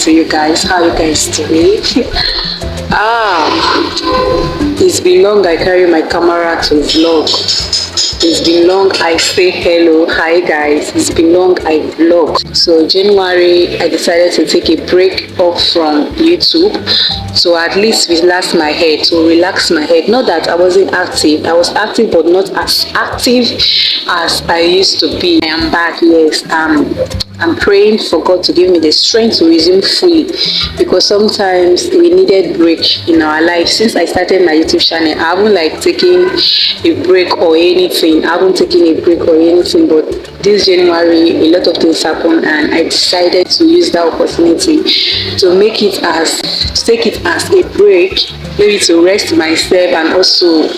to you guys. How you guys doing? It's been long I carry my camera to vlog. It's been long I say hello, hi guys. It's been long I vlog. So January I decided to take a break off from YouTube to at least relax my head, Not that I wasn't active, I was active but not as active as I used to be. I am back, yes. I'm praying for God to give me the strength to resume fully, because sometimes we needed break in our life. Since I started my YouTube channel, I haven't taken a break or anything. But this January a lot of things happened, and I decided to use that opportunity to take it as a break, maybe to rest myself and also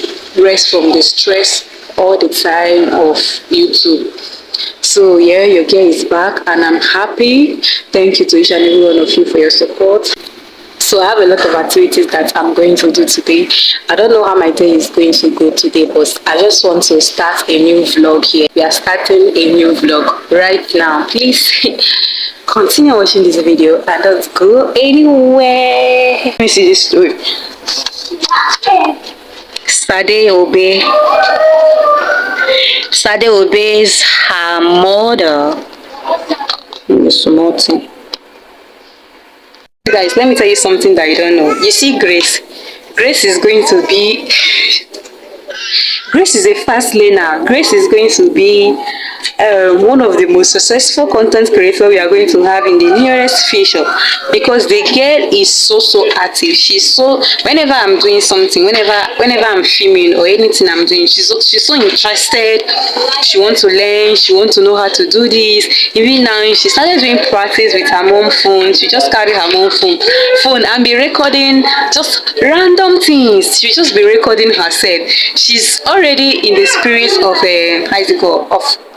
rest from the stress all the time of YouTube. So yeah, your girl is back and I'm happy. Thank you to each and every one of you for your support. So I have a lot of activities that I'm going to do today. I don't know how my day is going to go today, but I just want to start a new vlog here. We are starting a new vlog right now. Please continue watching this video and don't go anywhere. Let me see this story. Sade obeys her mother. Guys, let me tell you something that you don't know. You see, Grace is a fast learner. Grace is going to be one of the most successful content creators we are going to have in the nearest future, because the girl is so active. She's so, whenever I'm doing something, whenever I'm filming or anything I'm doing, she's so interested. She wants to learn, she wants to know how to do this. Even now she started doing practice with her mom phone. She just carry her mom phone and be recording just random things. She just be recording herself. She's already in the spirit of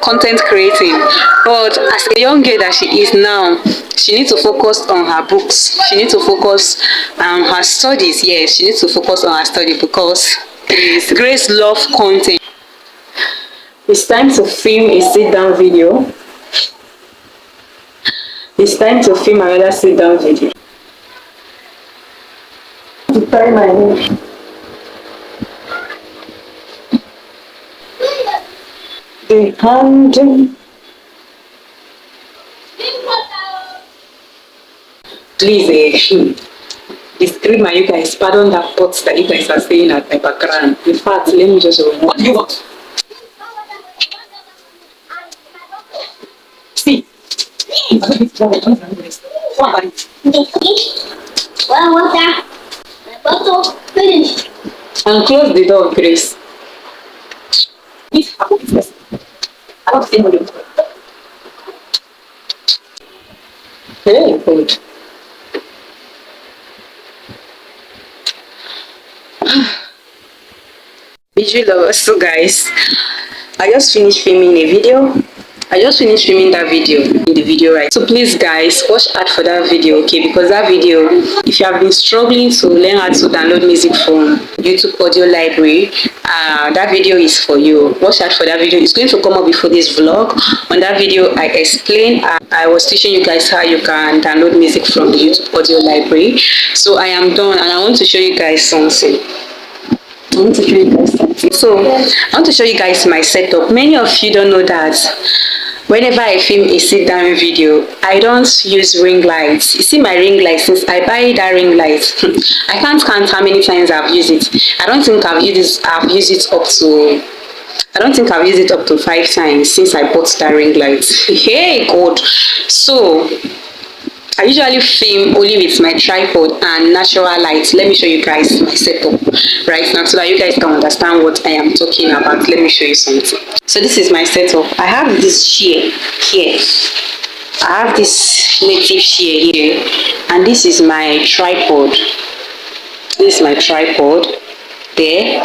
content creating, but as a young girl that she is now, she needs to focus on her books. She needs to focus on her studies. Yes, she needs to focus on her study, because Grace loves content. It's time to film a sit-down video. It's time to film another sit-down video. To tie my hair. The hand. Please, disclaimer, you guys, pardon that thoughts that you guys are saying at my background. In fact, let me just what do you want? See. Well, water. Bottle finished. And close the door, Grace. I don't think we'll do. Very good. Visual lovers. So guys, I just finished filming that video in the video, right? So please guys, watch out for that video, okay? Because that video, if you have been struggling to learn how to download music from YouTube audio library, that video is for you. Watch out for that video. It's going to come up before this vlog. On that video I explained, I was teaching you guys how you can download music from the YouTube audio library. So I am done and I want to show you guys something. So I want to show you guys my setup. Many of you don't know that whenever I film a sit down video, I don't use ring lights. You see my ring light, since I buy that ring light, I can't count how many times I've used it. I don't think I've used it up to 5 times since I bought that ring light. Hey God. So I usually film only with my tripod and natural light. Let me show you guys my setup right now so that you guys can understand what I am talking about. Let me show you something. So this is my setup. I have this chair here. I have this native chair here, and this is my tripod. This is my tripod there.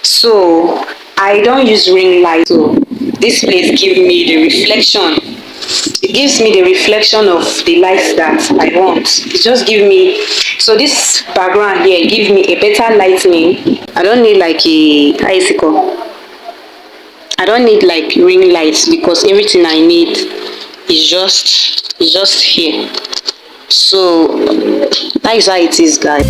So I don't use ring light. So this place gives me the reflection. It gives me the reflection of the light that I want. It just gives me, so this background here gives me a better lighting. I don't need like a icicle. I don't need like ring lights, because everything I need is just here. So that is how it is, guys.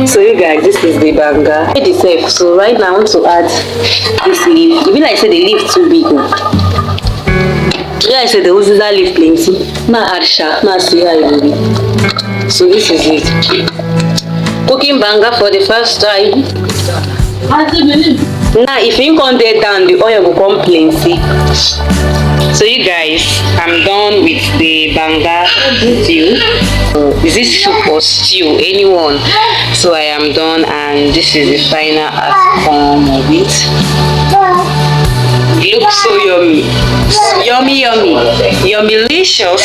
So you guys, this is the banga. It is safe. So right now I want to add this leaf. Even like I said, the leaf too big. Yeah, I said the uziza leaf plenty. Now add sharp. Now see how it will be. So this is it. Cooking banga for the first time. Now if you can't get down, the oil will come plenty. So you guys, I'm done with the banga stew. Is this soup or stew? Anyone? So I am done, and this is the final outcome of it. It looks so yummy. Yummy, yummy. Yummylicious.